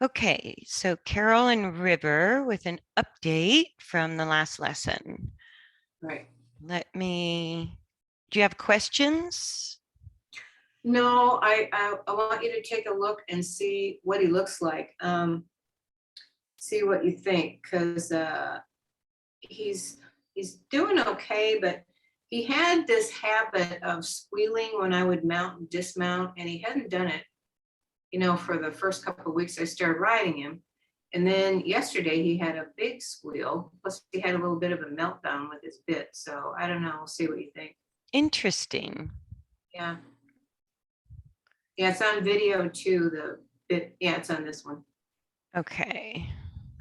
Okay, so Carol and River with an update from the last lesson. Right. Do you have questions? No, I want you to take a look and see what he looks like. See what you think, because he's he's doing okay, but he had this habit of squealing when I would mount and dismount, and he hadn't done it, for the first couple of weeks I started riding him. And then yesterday he had a big squeal. Plus he had a little bit of a meltdown with his bit. So I don't know. We'll see what you think. Interesting. Yeah. Yeah, it's on video too. The bit, yeah, it's on this one. Okay.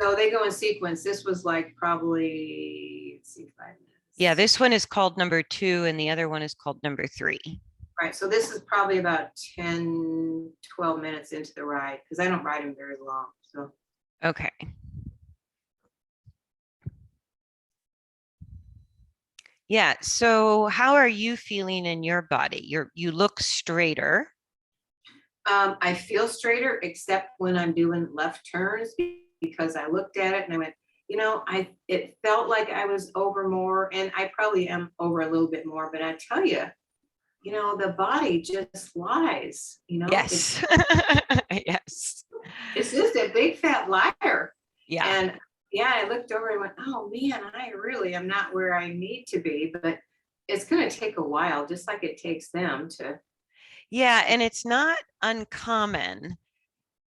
So they go in sequence. This was like probably, let's see, 5 minutes. Yeah, this one is called number 2 and the other one is called number 3. Right. So this is probably about 10, 12 minutes into the ride because I don't ride him very long. So Okay. Yeah, so how are you feeling in your body? You look straighter. I feel straighter except when I'm doing left turns because I looked at it and I went, it felt like I was over more, and I probably am over a little bit more, but I tell you, the body just lies, Yes. Yes. it's just a big fat liar. Yeah. And yeah, I looked over and went, oh man, I really am not where I need to be, but it's going to take a while, just like it takes them to. Yeah, and it's not uncommon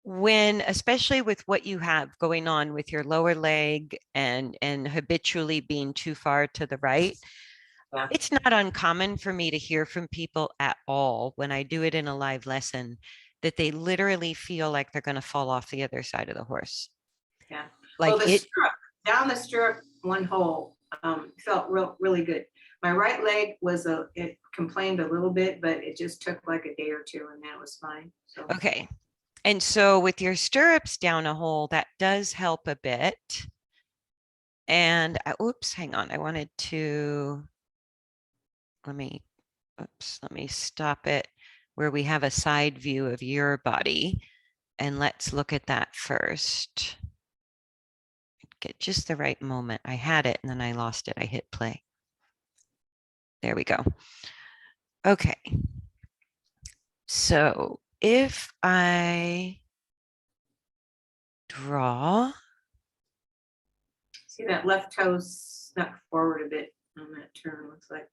when, especially with what you have going on with your lower leg and habitually being too far to the right. Yeah. It's not uncommon for me to hear from people at all when I do it in a live lesson that they literally feel like they're going to fall off the other side of the horse. Yeah. Well, Like the it, stirrup, down the stirrup, one hole, felt really good. My right leg it complained a little bit, but it just took like a day or two and that was fine. So, okay. And so with your stirrups down a hole, that does help a bit. And oops, hang on. I wanted to, let me, let me stop it where we have a side view of your body. And let's look at that first. Get just the right moment. I had it and then I lost it. I hit play. There we go. Okay. So if I draw, see that left toe snuck forward a bit on that turn, looks like.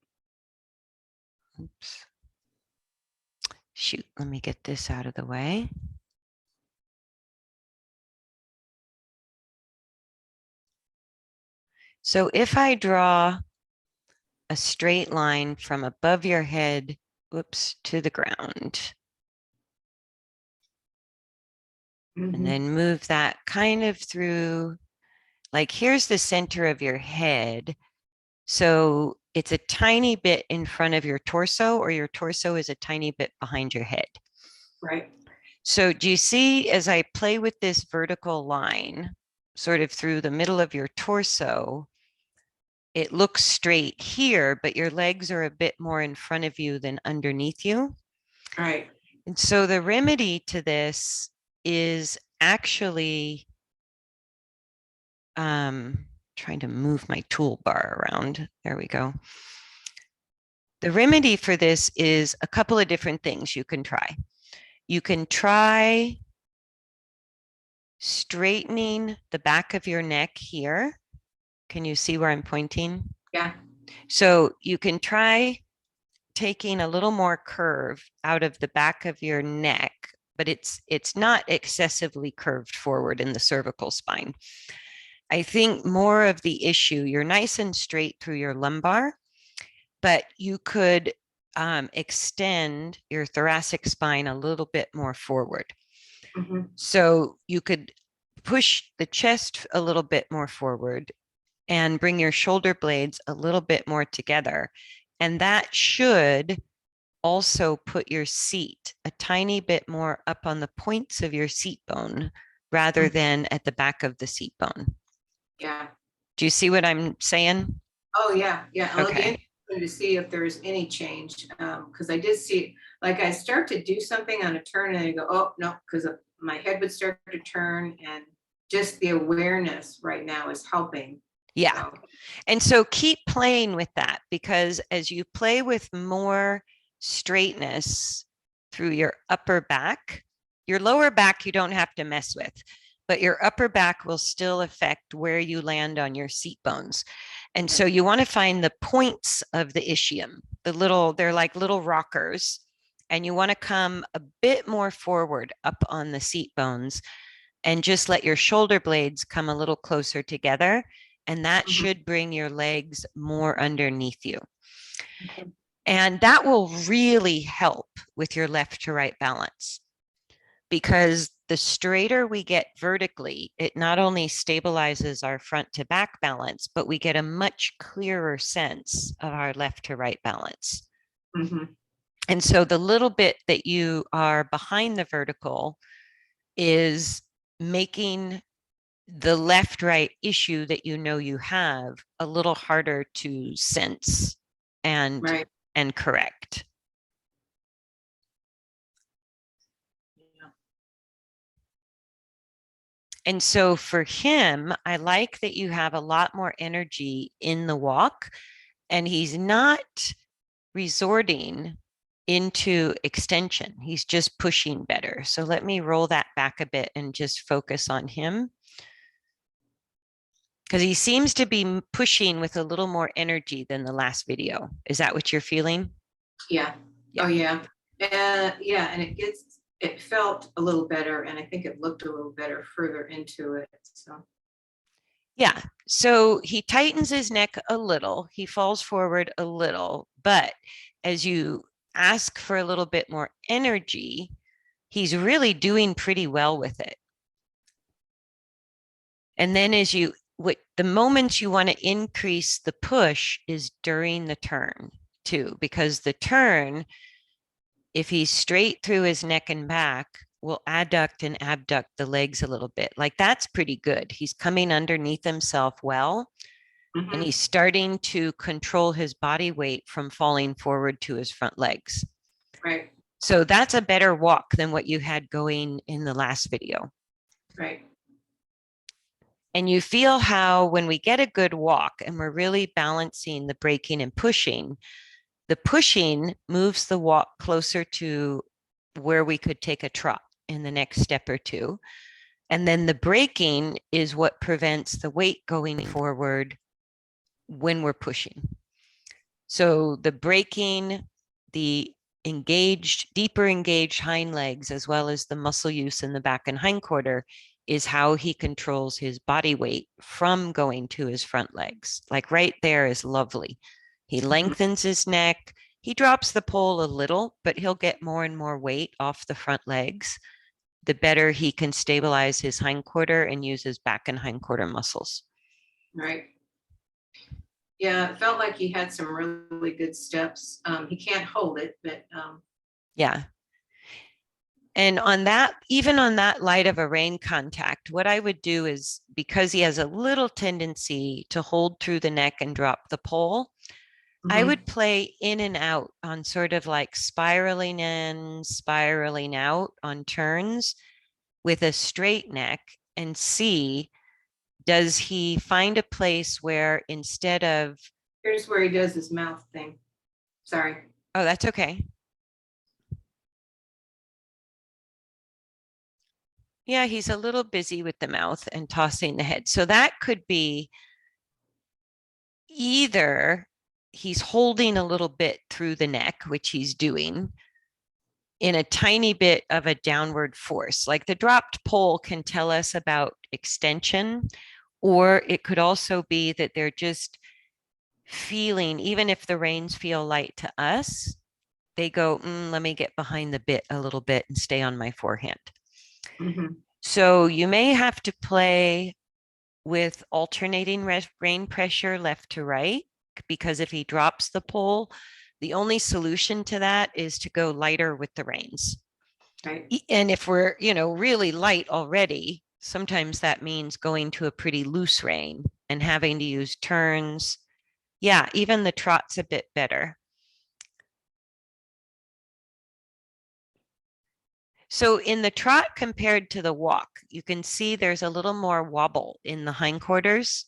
oops. Shoot, let me get this out of the way. So if I draw a straight line from above your head, whoops, to the ground, and then move that kind of through, like here's the center of your head. So it's a tiny bit in front of your torso, or your torso is a tiny bit behind your head. Right. So do you see as I play with this vertical line sort of through the middle of your torso, it looks straight here, but your legs are a bit more in front of you than underneath you. Right. And so the remedy to this is actually trying to move my toolbar around. There we go. The remedy for this is a couple of different things you can try. You can try straightening the back of your neck here. Can you see where I'm pointing? Yeah. So you can try taking a little more curve out of the back of your neck, but it's not excessively curved forward in the cervical spine. I think more of the issue, you're nice and straight through your lumbar, but you could extend your thoracic spine a little bit more forward. So you could push the chest a little bit more forward and bring your shoulder blades a little bit more together. And that should also put your seat a tiny bit more up on the points of your seat bone rather than at the back of the seat bone. Yeah. Do you see what I'm saying? Oh, yeah. Yeah. I'll look Okay. to see if there's any change. Because I did see, like, I start to do something on a turn and I go, oh, no, because my head would start to turn, and just the awareness right now is helping. Yeah. So, And so keep playing with that, because as you play with more straightness through your upper back, your lower back you don't have to mess with, but your upper back will still affect where you land on your seat bones. And so you want to find the points of the ischium, they're like little rockers, and you want to come a bit more forward up on the seat bones and just let your shoulder blades come a little closer together. And that should bring your legs more underneath you. okay. And that will really help with your left to right balance, because the straighter we get vertically, it not only stabilizes our front to back balance, but we get a much clearer sense of our left to right balance. Mhm. And so the little bit that you are behind the vertical is making the left right issue that you know you have a little harder to sense and Right. and correct. Yeah. And so for him, I like that you have a lot more energy in the walk, and he's not resorting into extension. He's just pushing better. So let me roll that back a bit and just focus on him, because he seems to be pushing with a little more energy than the last video. Is that what you're feeling? Yeah. Yeah. Oh, yeah. Yeah, and it felt a little better, and I think it looked a little better further into it. So, Yeah. So he tightens his neck a little, he falls forward a little, but as you ask for a little bit more energy, he's really doing pretty well with it. And then the moments you want to increase the push is during the turn too, because the turn, if he's straight through his neck and back, will adduct and abduct the legs a little bit. Like that's pretty good. He's coming underneath himself well, and he's starting to control his body weight from falling forward to his front legs. right, So that's a better walk than what you had going in the last video. right. And you feel how when we get a good walk and we're really balancing the braking and pushing, the pushing moves the walk closer to where we could take a trot in the next step or two. And then the braking is what prevents the weight going forward when we're pushing. So the braking, the deeper engaged hind legs, as well as the muscle use in the back and hindquarter, is how he controls his body weight from going to his front legs. Like right there is lovely. He lengthens his neck. He drops the pole a little, but he'll get more and more weight off the front legs, the better he can stabilize his hindquarter and use his back and hindquarter muscles. Right. Yeah, it felt like he had some really good steps. He can't hold it, but Yeah. And on that, even on that light of a rein contact, what I would do is, because he has a little tendency to hold through the neck and drop the pole, I would play in and out on sort of like spiraling in, spiraling out on turns with a straight neck, and see, does he find a place where instead of, here's where he does his mouth thing. Sorry. oh, that's okay. Yeah, he's a little busy with the mouth and tossing the head. So that could be either he's holding a little bit through the neck, which he's doing in a tiny bit of a downward force. Like the dropped pole can tell us about extension, or it could also be that they're just feeling, even if the reins feel light to us, they go, let me get behind the bit a little bit and stay on my forehand. So you may have to play with alternating rein pressure left to right, because if he drops the pole, the only solution to that is to go lighter with the reins. Right. And if we're, really light already, sometimes that means going to a pretty loose rein and having to use turns. Yeah, even the trot's a bit better. So in the trot compared to the walk, you can see there's a little more wobble in the hindquarters.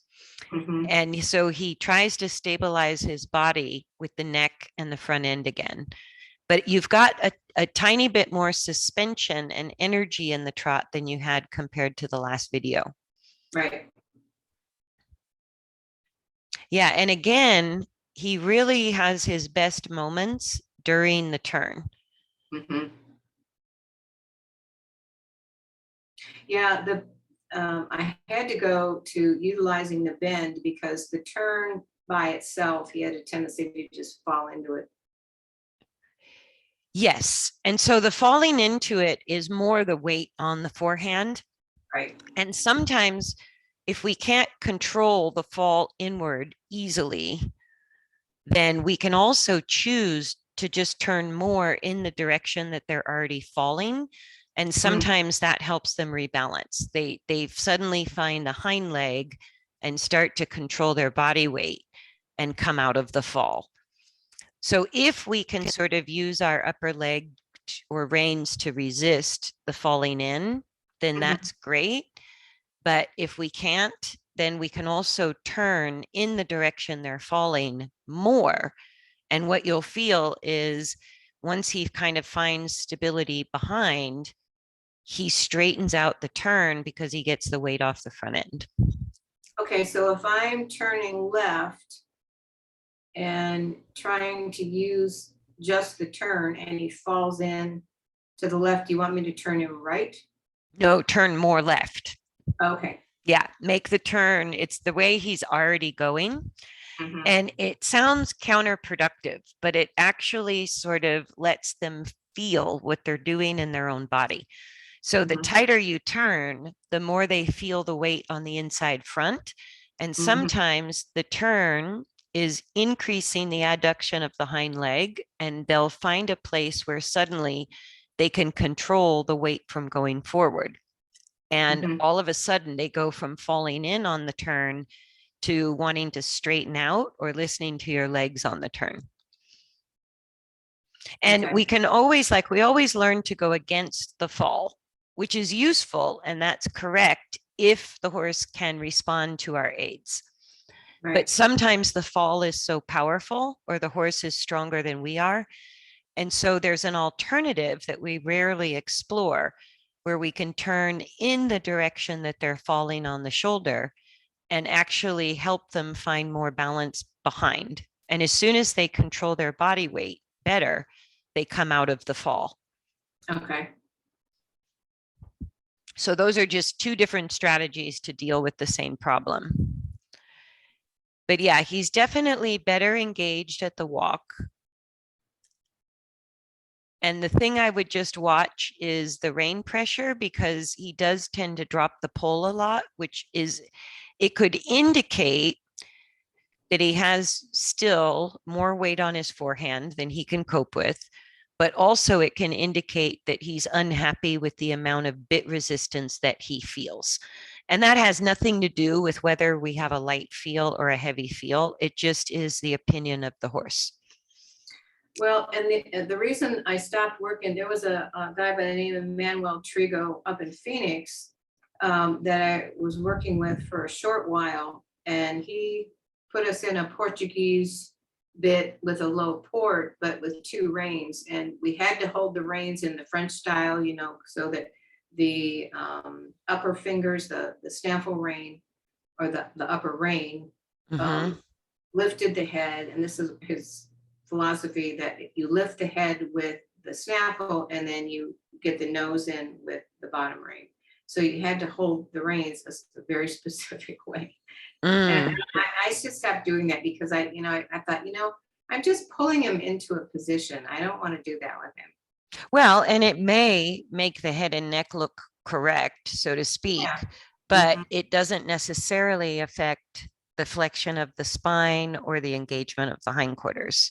Mhm. And so he tries to stabilize his body with the neck and the front end again. But you've got a tiny bit more suspension and energy in the trot than you had compared to the last video. Right. Yeah. And again, he really has his best moments during the turn. Mhm. Yeah, I had to go to utilizing the bend because the turn by itself, he had a tendency to just fall into it. Yes. And so the falling into it is more the weight on the forehand. Right. And sometimes if we can't control the fall inward easily, then we can also choose to just turn more in the direction that they're already falling. And sometimes that helps them rebalance. They suddenly find the hind leg and start to control their body weight and come out of the fall. So if we can sort of use our upper leg or reins to resist the falling in, then that's great. But if we can't, then we can also turn in the direction they're falling more. And what you'll feel is once he kind of finds stability behind, he straightens out the turn because he gets the weight off the front end. Okay, so if I'm turning left and trying to use just the turn and he falls in to the left, you want me to turn him right? No, turn more left. Okay. Yeah, make the turn. It's the way he's already going. Mhm. And it sounds counterproductive, but it actually sort of lets them feel what they're doing in their own body. So the Mhm. tighter you turn, the more they feel the weight on the inside front. And Mhm. sometimes the turn is increasing the adduction of the hind leg, and they'll find a place where suddenly they can control the weight from going forward. And Mhm. all of a sudden, they go from falling in on the turn to wanting to straighten out or listening to your legs on the turn. And Okay. we can always, like, we always learn to go against the fall, which is useful. And that's correct if the horse can respond to our aids. But Right. sometimes the fall is so powerful or the horse is stronger than we are. And so there's an alternative that we rarely explore where we can turn in the direction that they're falling on the shoulder and actually help them find more balance behind. And as soon as they control their body weight better, they come out of the fall. Okay. So those are just two different strategies to deal with the same problem. But yeah, he's definitely better engaged at the walk. And the thing I would just watch is the rein pressure because he does tend to drop the pole a lot, which is, it could indicate that he has still more weight on his forehand than he can cope with, but also it can indicate that he's unhappy with the amount of bit resistance that he feels. And that has nothing to do with whether we have a light feel or a heavy feel. It just is the opinion of the horse. Well, and the reason I stopped working, there was a guy by the name of Manuel Trigo up in Phoenix that I was working with for a short while, and he put us in a Portuguese bit with a low port, but with two reins, and we had to hold the reins in the French style, so that the upper fingers, the snaffle rein or the upper rein, Mm-hmm. lifted the head, and this is his philosophy that you lift the head with the snaffle and then you get the nose in with the bottom rein. So you had to hold the reins a very specific way. And Mm. I just stopped doing that because I thought, I'm just pulling him into a position. I don't want to do that with him. Well, and it may make the head and neck look correct, so to speak, Yeah. but Mhm. it doesn't necessarily affect the flexion of the spine or the engagement of the hindquarters.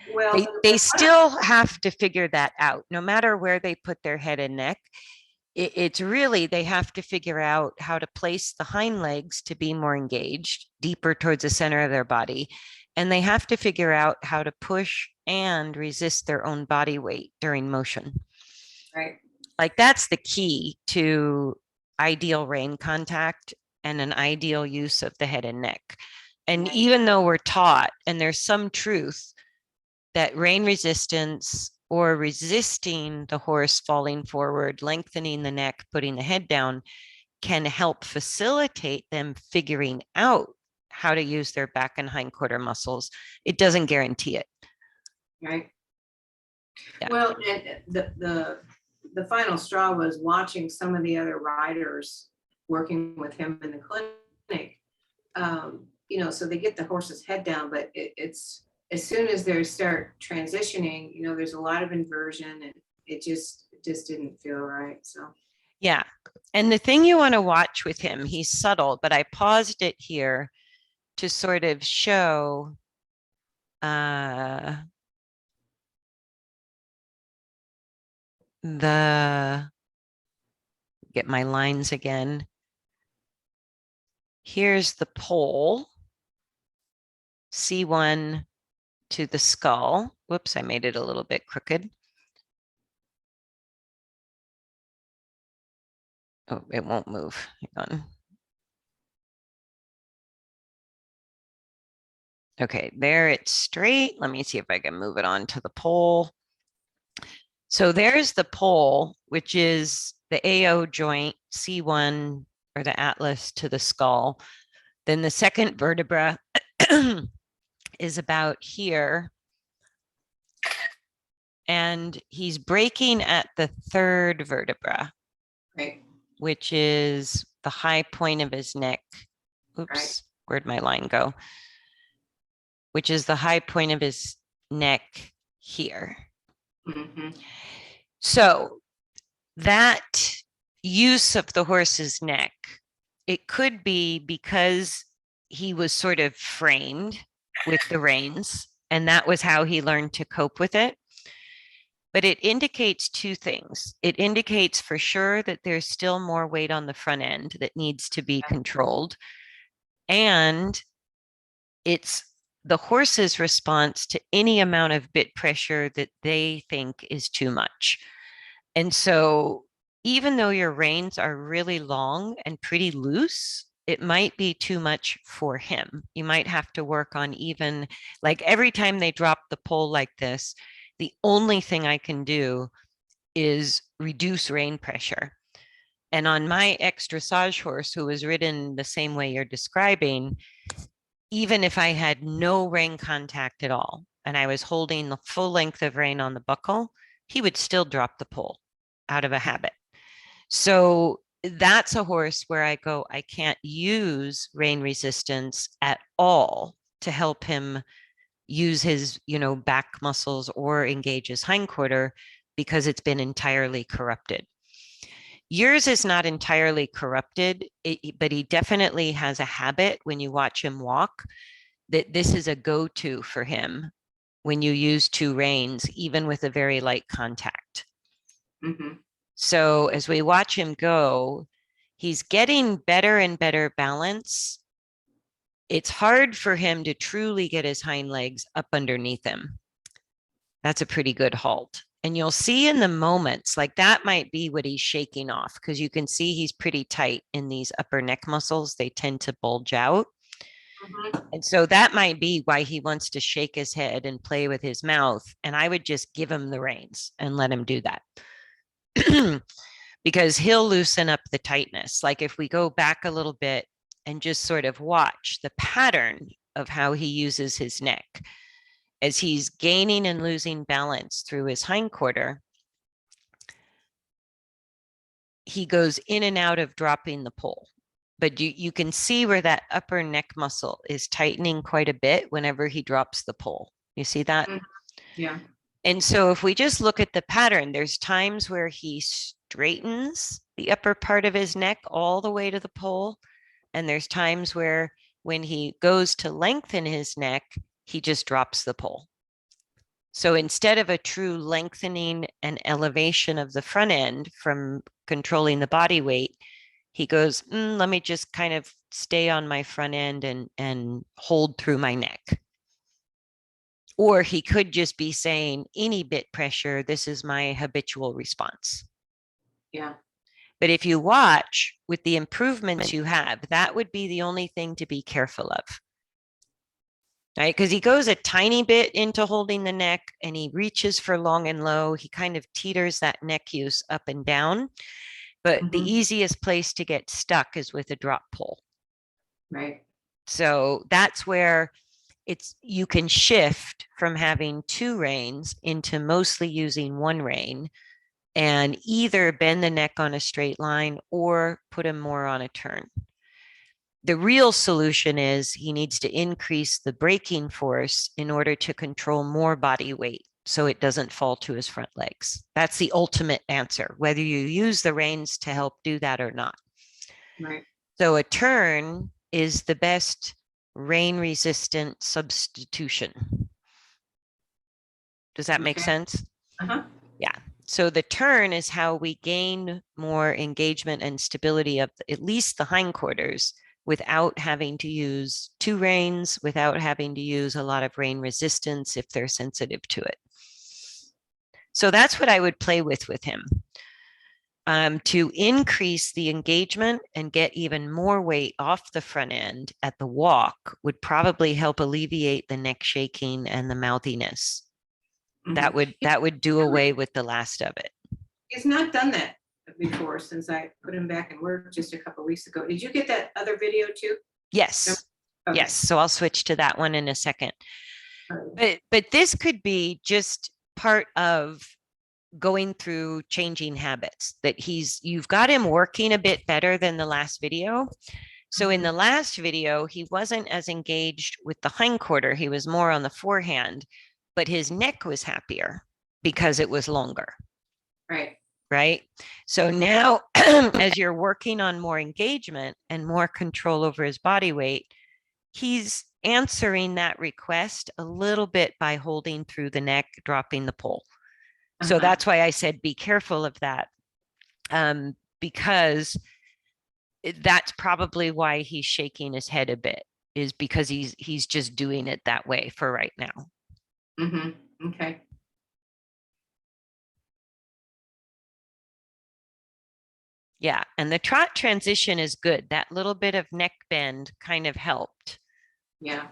Well, They still have to figure that out, no matter where they put their head and neck. It's really, they have to figure out how to place the hind legs to be more engaged, deeper towards the center of their body. And they have to figure out how to push and resist their own body weight during motion. right. Like that's the key to ideal rein contact and an ideal use of the head and neck. And Right. even though we're taught, and there's some truth, that rein resistance or resisting the horse falling forward, lengthening the neck, putting the head down, can help facilitate them figuring out how to use their back and hindquarter muscles. It doesn't guarantee it. Right. Yeah. Well, and the final straw was watching some of the other riders working with him in the clinic. You know, so they get the horse's head down, but it's as soon as they start transitioning, you know, there's a lot of inversion, and it just didn't feel right. So Yeah. And the thing you want to watch with him, he's subtle, but I paused it here to sort of show the, get my lines again. Here's the pole, C1 to the skull. Whoops, I made it a little bit crooked. Oh, it won't move. Hang on. Okay, there it's straight. Let me see if I can move it on to the pole. So there's the pole, which is the AO joint, C1 or the atlas to the skull. Then the second vertebra is about here. And he's breaking at the third vertebra, right. which is the high point of his neck. Oops, Right. where'd my line go? Which is the high point of his neck here. Mm-hmm. So that use of the horse's neck, it could be because he was sort of framed with the reins, and that was how he learned to cope with it. But it indicates two things. It indicates for sure that there's still more weight on the front end that needs to be controlled. And it's the horse's response to any amount of bit pressure that they think is too much. And so even though your reins are really long and pretty loose, it might be too much for him. You might have to work on even like every time they drop the pole like this, the only thing I can do is reduce rein pressure. And on my ex dressage horse, who was ridden the same way you're describing, even if I had no rein contact at all, and I was holding the full length of rein on the buckle, he would still drop the pole out of a habit. So that's a horse where I go, I can't use rein resistance at all to help him use his, back muscles or engage his hindquarter because it's been entirely corrupted. Yours is not entirely corrupted, but he definitely has a habit when you watch him walk that this is a go-to for him when you use two reins, even with a very light contact. Mm-hmm. So as we watch him go, he's getting better and better balance. It's hard for him to truly get his hind legs up underneath him. That's a pretty good halt. And you'll see in the moments, like that might be what he's shaking off because you can see he's pretty tight in these upper neck muscles. They tend to bulge out. Mm-hmm. And so that might be why he wants to shake his head and play with his mouth. And I would just give him the reins and let him do that. Because he'll loosen up the tightness. Like if we go back a little bit and just sort of watch the pattern of how he uses his neck as he's gaining and losing balance through his hindquarter, he goes in and out of dropping the pole. But you can see where that upper neck muscle is tightening quite a bit whenever he drops the pole. You see that? Mm-hmm. Yeah. And so if we just look at the pattern, there's times where he straightens the upper part of his neck all the way to the pole. And there's times where when he goes to lengthen his neck, he just drops the pole. So instead of a true lengthening and elevation of the front end from controlling the body weight, he goes, let me just kind of stay on my front end and hold through my neck. Or he could just be saying any bit pressure, this is my habitual response. Yeah. But if you watch with the improvements you have, that would be the only thing to be careful of. Right? Because he goes a tiny bit into holding the neck and he reaches for long and low. He kind of teeters that neck use up and down. But the Mhm. easiest place to get stuck is with a drop pull. Right. So that's where you can shift from having two reins into mostly using one rein and either bend the neck on a straight line or put him more on a turn. The real solution is he needs to increase the braking force in order to control more body weight so it doesn't fall to his front legs. That's the ultimate answer, whether you use the reins to help do that or not. Right. So a turn is the best rain resistant substitution. Does that make Okay. sense? Uh-huh. Yeah. So the turn is how we gain more engagement and stability of at least the hindquarters without having to use two reins, without having to use a lot of rein resistance if they're sensitive to it. So that's what I would play with him. To increase the engagement and get even more weight off the front end at the walk would probably help alleviate the neck shaking and the mouthiness. That would do away with the last of it. He's not done that before since I put him back in work just a couple of weeks ago. Did you get that other video too? Yes. Okay. Yes. So I'll switch to that one in a second. Right. But this could be just part of going through changing habits that you've got him working a bit better than the last video. So in the last video, he wasn't as engaged with the hindquarter. He was more on the forehand, but his neck was happier because it was longer. Right. Right. So now, as you're working on more engagement and more control over his body weight, he's answering that request a little bit by holding through the neck, dropping the pole. So that's why I said be careful of that, because that's probably why he's shaking his head a bit, is because he's just doing it that way for right now. Mm-hmm. Okay. Yeah, and the trot transition is good. That little bit of neck bend kind of helped. Yeah.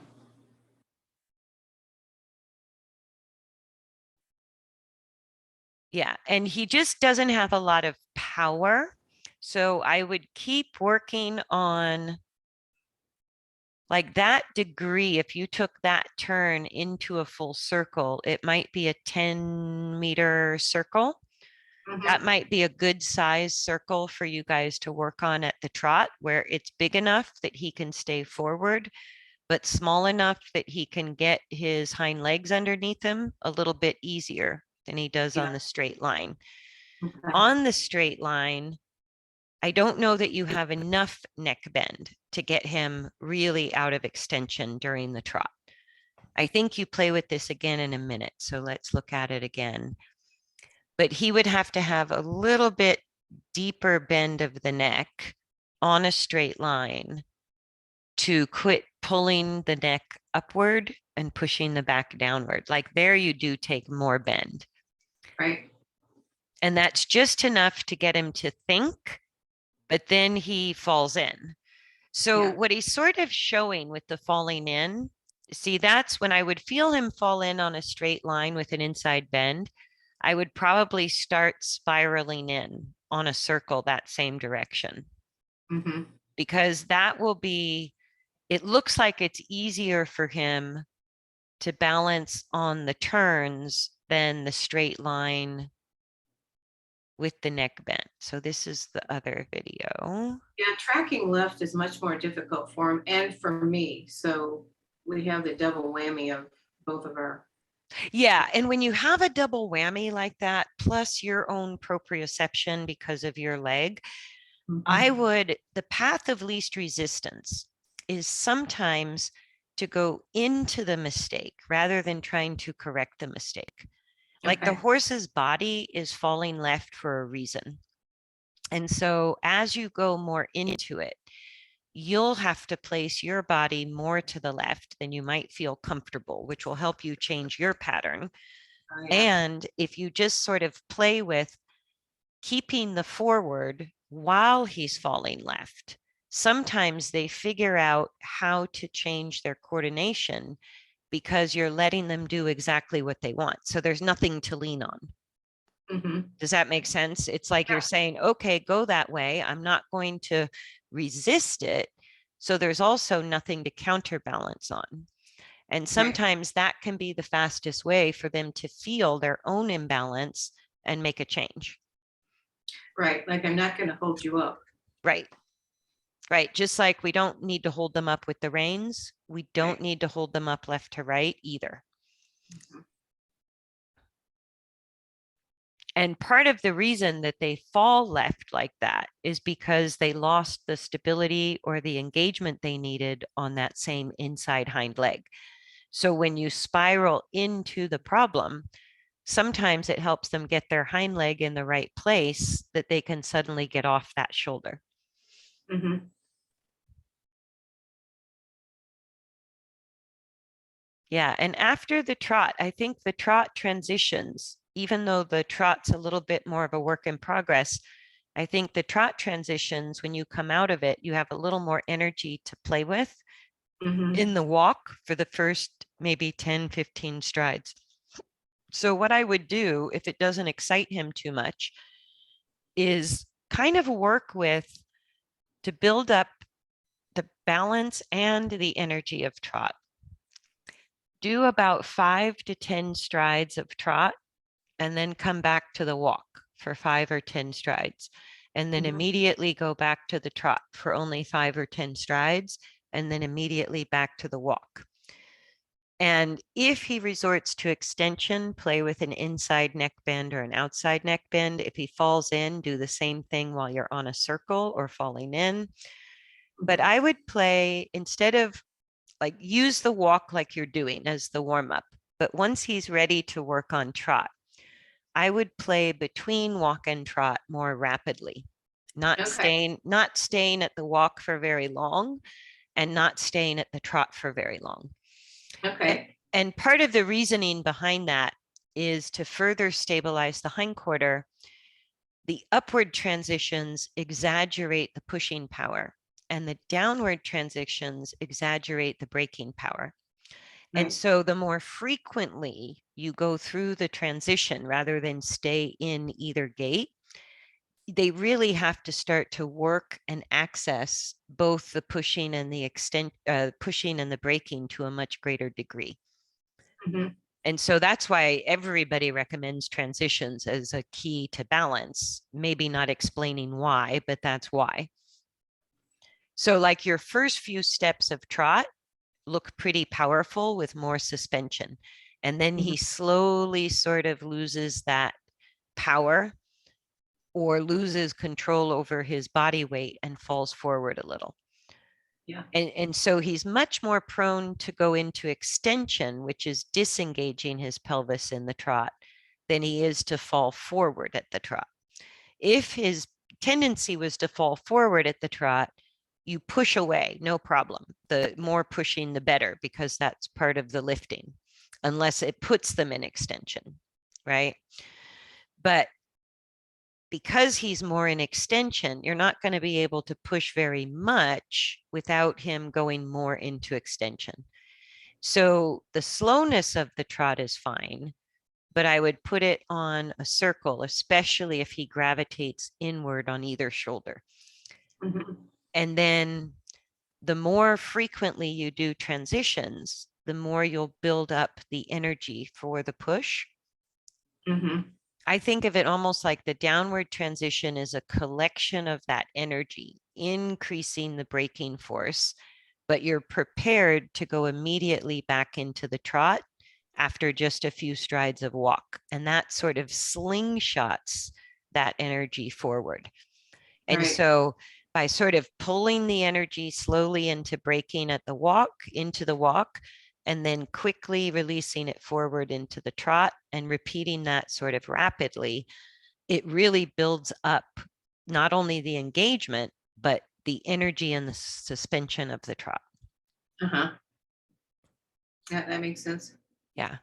Yeah, and he just doesn't have a lot of power. So I would keep working on like that degree. If you took that turn into a full circle, it might be a 10-meter circle. That Mm-hmm. might be a good size circle for you guys to work on at the trot, where it's big enough that he can stay forward, but small enough that he can get his hind legs underneath him a little bit easier than he does on Yeah. the straight line. Okay. On the straight line, I don't know that you have enough neck bend to get him really out of extension during the trot. I think you play with this again in a minute. So let's look at it again. But he would have to have a little bit deeper bend of the neck on a straight line to quit pulling the neck upward and pushing the back downward. Like there, you do take more bend. Right. And that's just enough to get him to think, but then he falls in. So Yeah. what he's sort of showing with the falling in, see, that's when I would feel him fall in on a straight line with an inside bend. I would probably start spiraling in on a circle that same direction, Mm-hmm. because that will be, it looks like it's easier for him to balance on the turns than the straight line with the neck bent. So this is the other video. Yeah, tracking left is much more difficult for him and for me. So we have the double whammy of both of our. Yeah, and when you have a double whammy like that, plus your own proprioception because of your leg, the path of least resistance is sometimes to go into the mistake rather than trying to correct the mistake. Like the Okay. horse's body is falling left for a reason. And so as you go more into it, you'll have to place your body more to the left than you might feel comfortable, which will help you change your pattern. Oh, yeah. And if you just sort of play with keeping the forward while he's falling left. Sometimes they figure out how to change their coordination because you're letting them do exactly what they want. So there's nothing to lean on. Does that make sense? It's like you're saying, okay, go that way. I'm not going to resist it. So there's also nothing to counterbalance on. And sometimes that can be the fastest way for them to feel their own imbalance and make a change. Right, like I'm not gonna hold you up. Right. Right. Just like we don't need to hold them up with the reins, we don't need to hold them up left to right either. And part of the reason that they fall left like that is because they lost the stability or the engagement they needed on that same inside hind leg. So when you spiral into the problem, sometimes it helps them get their hind leg in the right place that they can suddenly get off that shoulder. Yeah, and after the trot, I think the trot transitions, even though the trot's a little bit more of a work in progress, I think the trot transitions, when you come out of it, you have a little more energy to play with in the walk for the first maybe 10, 15 strides. So what I would do if it doesn't excite him too much is kind of work with to build up the balance and the energy of trot. Do about 5 to 10 strides of trot and then come back to the walk for 5 or 10 strides. And then immediately go back to the trot for only 5 or 10 strides, and then immediately back to the walk. And if he resorts to extension, play with an inside neck bend or an outside neck bend. If he falls in, do the same thing while you're on a circle or falling in. But I would play, instead of like, use the walk like you're doing as the warm up. But once he's ready to work on trot, I would play between walk and trot more rapidly, not staying at the walk for very long and not staying at the trot for very long. And part of the reasoning behind that is to further stabilize the hindquarter. The upward transitions exaggerate the pushing power, and the downward transitions exaggerate the braking power. And so the more frequently you go through the transition rather than stay in either gait, they really have to start to work and access both the pushing and the pushing and the braking to a much greater degree. And so that's why everybody recommends transitions as a key to balance, maybe not explaining why, but that's why. So like your first few steps of trot look pretty powerful with more suspension. And then he slowly sort of loses that power or loses control over his body weight and falls forward a little. And so he's much more prone to go into extension, which is disengaging his pelvis in the trot, than he is to fall forward at the trot. If his tendency was to fall forward at the trot, you push away, no problem. The more pushing, the better, because that's part of the lifting, unless it puts them in extension, right? But because he's more in extension, you're not going to be able to push very much without him going more into extension. So the slowness of the trot is fine, but I would put it on a circle, especially if he gravitates inward on either shoulder. And then the more frequently you do transitions, the more you'll build up the energy for the push. I think of it almost like the downward transition is a collection of that energy, increasing the braking force, but you're prepared to go immediately back into the trot after just a few strides of walk. And that sort of slingshots that energy forward. And so by sort of pulling the energy slowly into braking at the walk, into the walk, and then quickly releasing it forward into the trot and repeating that sort of rapidly, it really builds up not only the engagement, but the energy and the suspension of the trot. That makes sense. Yeah.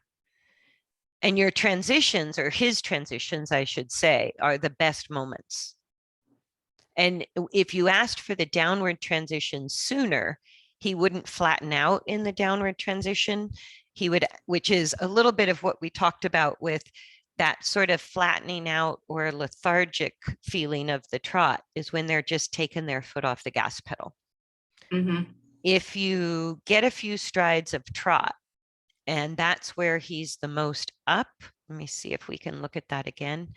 And your transitions, or his transitions, I should say, are the best moments. And if you asked for the downward transition sooner, he wouldn't flatten out in the downward transition. He would, which is a little bit of what we talked about with that sort of flattening out or lethargic feeling of the trot, is when they're just taking their foot off the gas pedal. Mm-hmm. If you get a few strides of trot, and that's where he's the most up. Let me see if we can look at that again.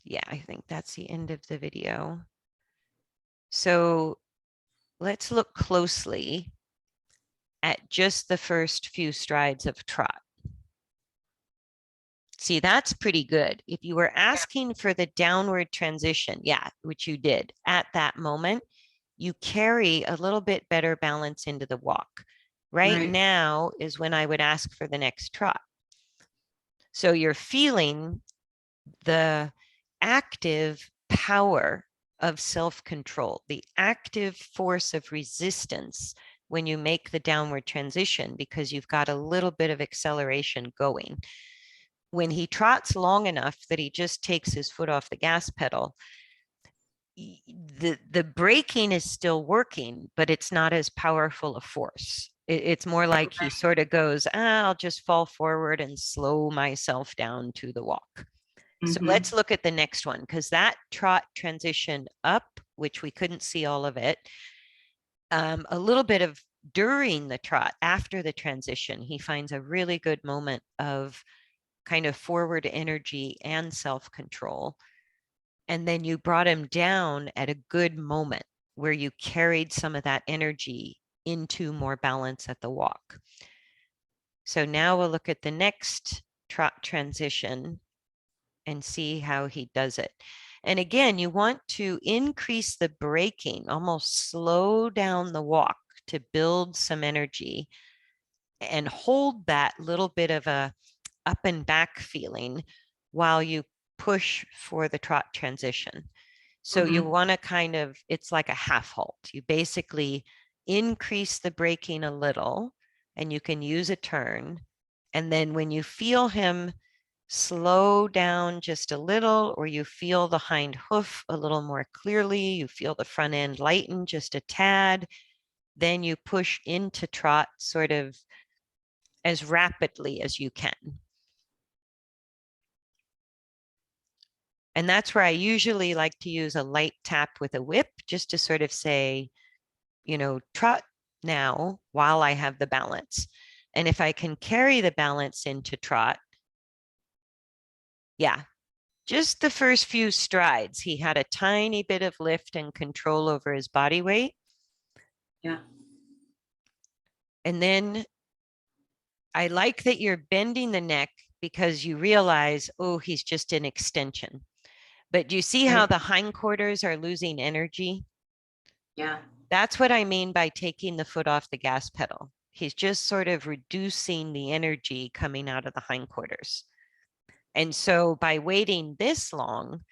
Yeah, I think that's the end of the video. So let's look closely at just the first few strides of trot. See, that's pretty good. If you were asking for the downward transition, yeah, which you did at that moment, you carry a little bit better balance into the walk. Right now is when I would ask for the next trot. So you're feeling the active power of self-control, the active force of resistance when you make the downward transition, because you've got a little bit of acceleration going. When he trots long enough that he just takes his foot off the gas pedal, the braking is still working, but it's not as powerful a force. It's more like he sort of goes, I'll just fall forward and slow myself down to the walk. So let's look at the next one, because that trot transition up, which we couldn't see all of it, a little bit of during the trot, after the transition, he finds a really good moment of kind of forward energy and self-control. And then you brought him down at a good moment where you carried some of that energy into more balance at the walk. So now we'll look at the next trot transition and see how he does it. And again, you want to increase the braking, almost slow down the walk to build some energy and hold that little bit of a up and back feeling while you push for the trot transition. So you want to kind of, it's like a half halt. You basically increase the braking a little, and you can use a turn. And then when you feel him slow down just a little, or you feel the hind hoof a little more clearly, you feel the front end lighten just a tad, then you push into trot sort of as rapidly as you can. And that's where I usually like to use a light tap with a whip, just to sort of say, you know, trot now while I have the balance. And if I can carry the balance into trot, yeah, just the first few strides, he had a tiny bit of lift and control over his body weight. Yeah. And then I like that you're bending the neck, because you realize, oh, he's just in extension. But do you see how the hindquarters are losing energy? Yeah. That's what I mean by taking the foot off the gas pedal. He's just sort of reducing the energy coming out of the hindquarters. And so by waiting this long,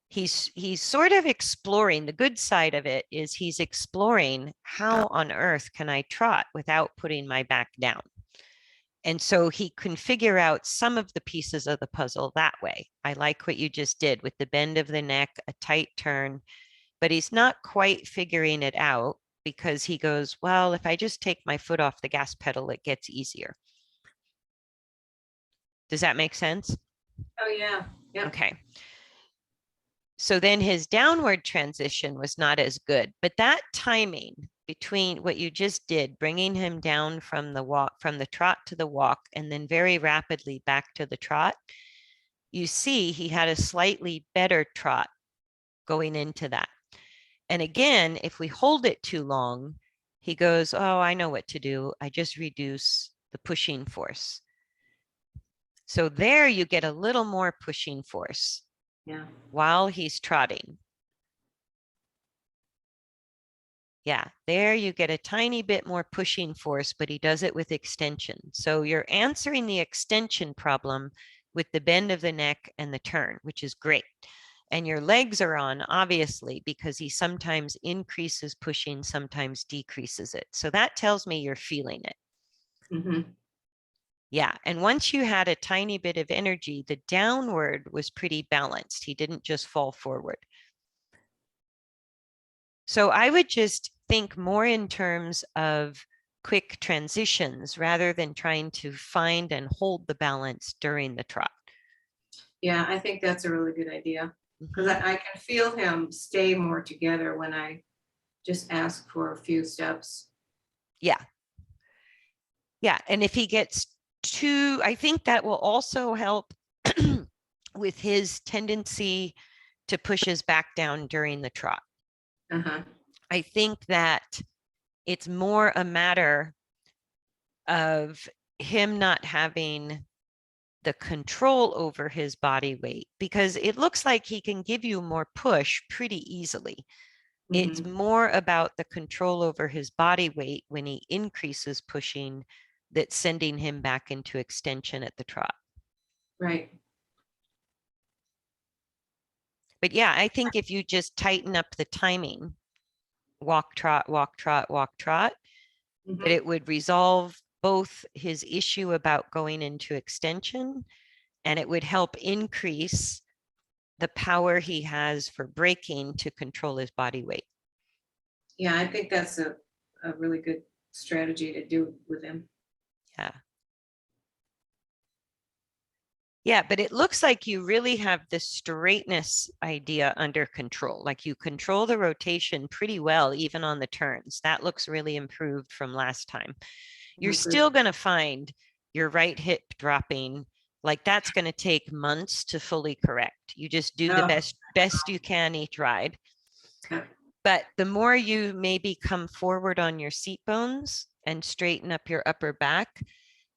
he's sort of exploring. The good side of it is he's exploring, how on earth can I trot without putting my back down? And so he can figure out some of the pieces of the puzzle that way. I like what you just did with the bend of the neck, a tight turn, but he's not quite figuring it out, because he goes, well, if I just take my foot off the gas pedal, it gets easier. Does that make sense? Oh, yeah. Yep. Okay. So then his downward transition was not as good, but that timing between what you just did, bringing him down from the walk, from the trot to the walk, and then very rapidly back to the trot, you see he had a slightly better trot going into that. And again, if we hold it too long, he goes, oh, I know what to do. I just reduce the pushing force. So there you get a little more pushing force. Yeah. While he's trotting. Yeah, there you get a tiny bit more pushing force, but he does it with extension. So you're answering the extension problem with the bend of the neck and the turn, which is great. And your legs are on, obviously, because he sometimes increases pushing, sometimes decreases it. So that tells me you're feeling it. Mm-hmm. Yeah. And once you had a tiny bit of energy, the downward was pretty balanced. He didn't just fall forward. So I would just think more in terms of quick transitions rather than trying to find and hold the balance during the trot. Yeah, I think that's a really good idea. Because Mhm. I can feel him stay more together when I just ask for a few steps. Yeah. Yeah. And if he gets too, I think that will also help with his tendency to push his back down during the trot. Uh-huh. I think that it's more a matter of him not having the control over his body weight, because it looks like he can give you more push pretty easily. It's Mhm. more about the control over his body weight when he increases pushing that's sending him back into extension at the trot. Right. But yeah, I think if you just tighten up the timing, walk, trot, walk, trot, walk, trot, that Mhm. it would resolve both his issue about going into extension, and it would help increase the power he has for braking to control his body weight. Yeah, I think that's a really good strategy to do with him. Yeah. Yeah, but it looks like you really have the straightness idea under control. Like you control the rotation pretty well, even on the turns. That looks really improved from last time. You're Oh, good. still going to find your right hip dropping. Like that's going to take months to fully correct. You just do the Oh, best you can each ride. okay. But the more you maybe come forward on your seat bones and straighten up your upper back,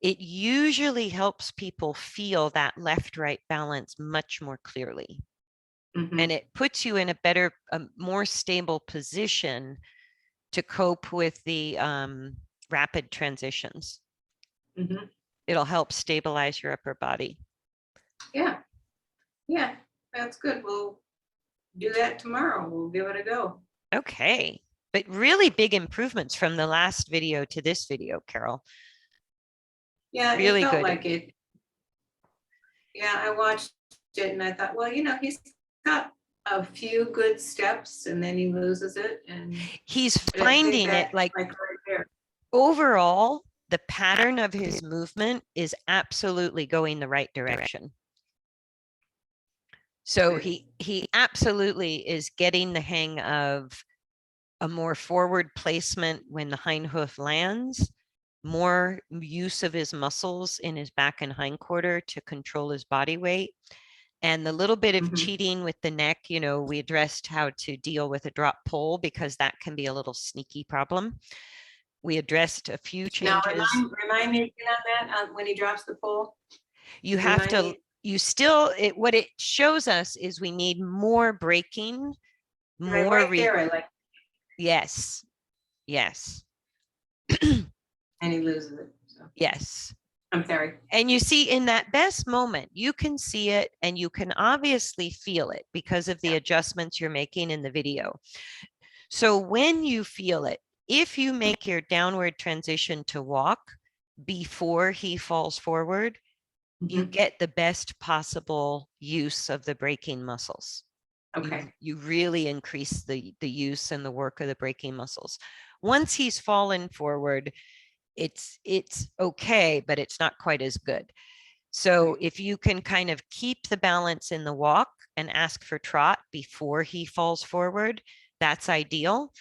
it usually helps people feel that left right balance much more clearly. And Mhm. it puts you in a better, a more stable position to cope with the rapid transitions. Mhm. It'll help stabilize your upper body. Yeah. Yeah. That's good. We'll do that tomorrow. We'll give it a go. Okay. But really big improvements from the last video to this video, Carol. Yeah, it Really felt good. like it. Yeah, I watched it and I thought, well, he's got a few good steps and then he loses it. And He's I think finding it that like like right there. overall, the pattern of his movement is absolutely going the right direction. So Good. he absolutely is getting the hang of a more forward placement when the hind hoof lands, more use of his muscles in his back and hindquarter to control his body weight. And the little bit of Mhm. cheating with the neck, we addressed how to deal with a drop pull because that can be a little sneaky problem. We addressed a few Now changes. remind me again on that, when he drops the pole, You have remind to, me. what it shows us is we need more braking, Right, more, right there, I like, yes, yes, and he loses it. So yes. I'm sorry. And you see in that best moment, you can see it and you can obviously feel it because of the Yeah. adjustments you're making in the video. So when you feel it, if you make your downward transition to walk before he falls forward, you Mhm. get the best possible use of the braking muscles. Okay. You really increase the use and the work of the braking muscles. Once he's fallen forward, it's okay, but it's not quite as good. So Right. if you can kind of keep the balance in the walk and ask for trot before he falls forward, that's ideal.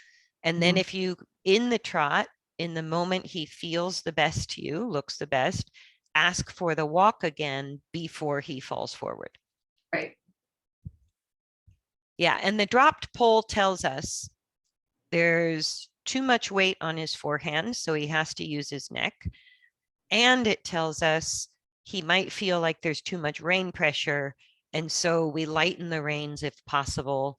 And then Mhm. if you in the trot, in the moment he feels the best to you, looks the best, ask for the walk again before he falls forward. Right. Yeah, and the dropped pole tells us there's too much weight on his forehand, so he has to use his neck. And it tells us he might feel like there's too much rein pressure, and so we lighten the reins if possible,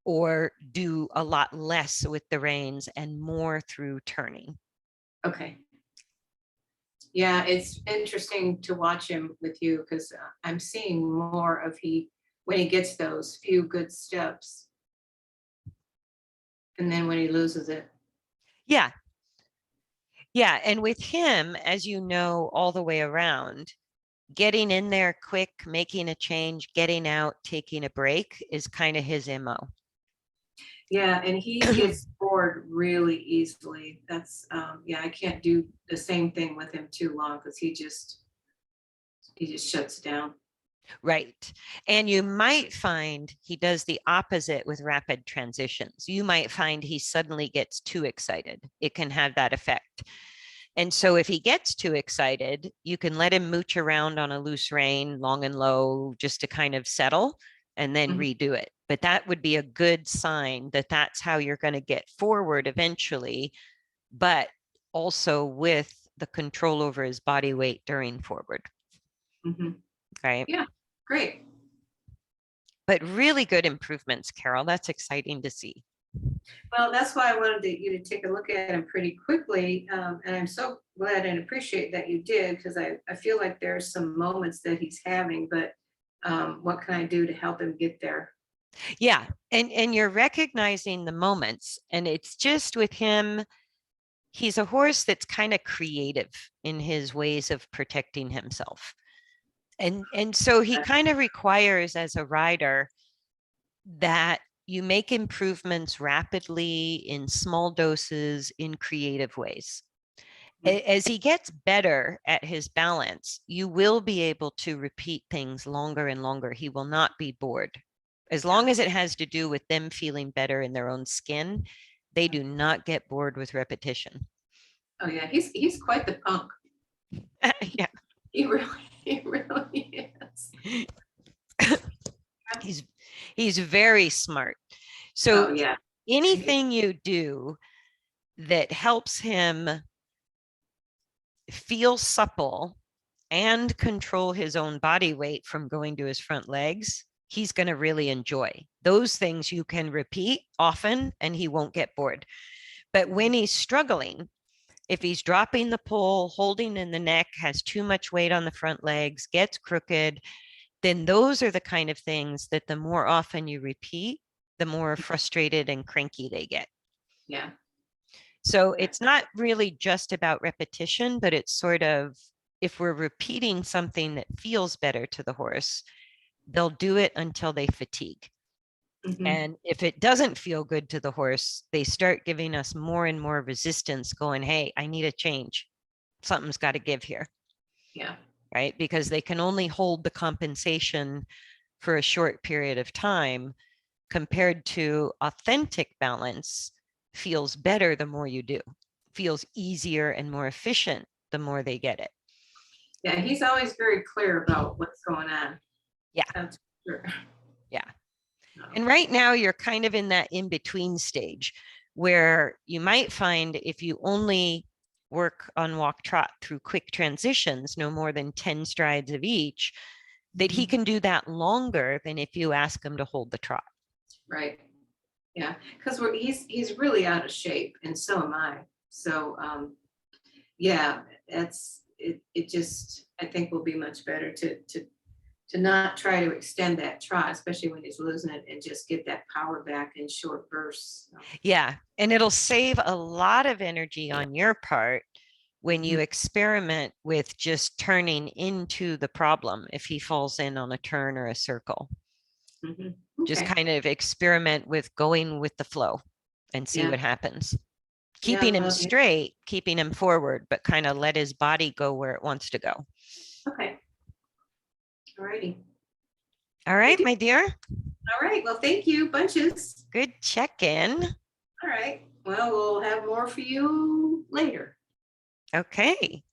or do a lot less with the reins and more through turning. Okay. Yeah, it's interesting to watch him with you because I'm seeing more of when he gets those few good steps, and then when he loses it. Yeah. Yeah. And with him, as you know, all the way around, getting in there quick, making a change, getting out, taking a break is kind of his MO. Yeah, and he gets bored really easily. That's yeah, I can't do the same thing with him too long because he just shuts down. Right. And you might find he does the opposite with rapid transitions. You might find he suddenly gets too excited. It can have that effect. And so if he gets too excited, you can let him mooch around on a loose rein, long and low, just to kind of settle and then Mhm. redo it. But that would be a good sign that that's how you're going to get forward eventually, but also with the control over his body weight during forward. Mhm. Right. Yeah, great. But really good improvements, Carol. That's exciting to see. Well, that's why I wanted you to take a look at him pretty quickly. And I'm so glad and appreciate that you did because I feel like there's some moments that he's having, but what can I do to help him get there? Yeah. And you're recognizing the moments. And it's just with him, he's a horse that's kind of creative in his ways of protecting himself. And so he kind of requires as a rider that you make improvements rapidly in small doses in creative ways. As he gets better at his balance, you will be able to repeat things longer and longer. He will not be bored. As Yeah. long as it has to do with them feeling better in their own skin, they do not get bored with repetition. Oh yeah, he's quite the punk. Yeah. He really is. He's he's very smart. So Oh yeah. anything you do that helps him feel supple and control his own body weight from going to his front legs, he's going to really enjoy. Those things you can repeat often and he won't get bored. But when he's struggling, if he's dropping the pole, holding in the neck, has too much weight on the front legs, gets crooked, then those are the kind of things that the more often you repeat, the more frustrated and cranky they get. Yeah. So Yeah. it's not really just about repetition, but it's sort of if we're repeating something that feels better to the horse, they'll do it until they fatigue. Mhm. And if it doesn't feel good to the horse, they start giving us more and more resistance, going, hey, I need a change. Something's got to give here. Yeah. Right. Because they can only hold the compensation for a short period of time compared to authentic balance feels better the more you do, feels easier and more efficient the more they get it. Yeah, he's always very clear about what's going on. Yeah. That's for sure. Yeah. No. And right now you're kind of in that in between stage where you might find if you only work on walk trot through quick transitions, no more than 10 strides of each, that he Mhm. can do that longer than if you ask him to hold the trot. Right. Yeah, because he's really out of shape, and so am I. So yeah, that's it. It just I think will be much better to not try to extend that trot, especially when he's losing it, and just get that power back in short bursts. So, Yeah. And it'll save a lot of energy on your part when you mhm, experiment with just turning into the problem if he falls in on a turn or a circle. mhm. Just Okay. kind of experiment with going with the flow and see Yeah. what happens. Yeah. Keeping him Well, yeah. straight, keeping him forward, but kind of let his body go where it wants to go. Okay. All righty. All I right, do. my dear. All right. Well, thank you. Bunches. Good check in. All right. Well, we'll have more for you later. Okay.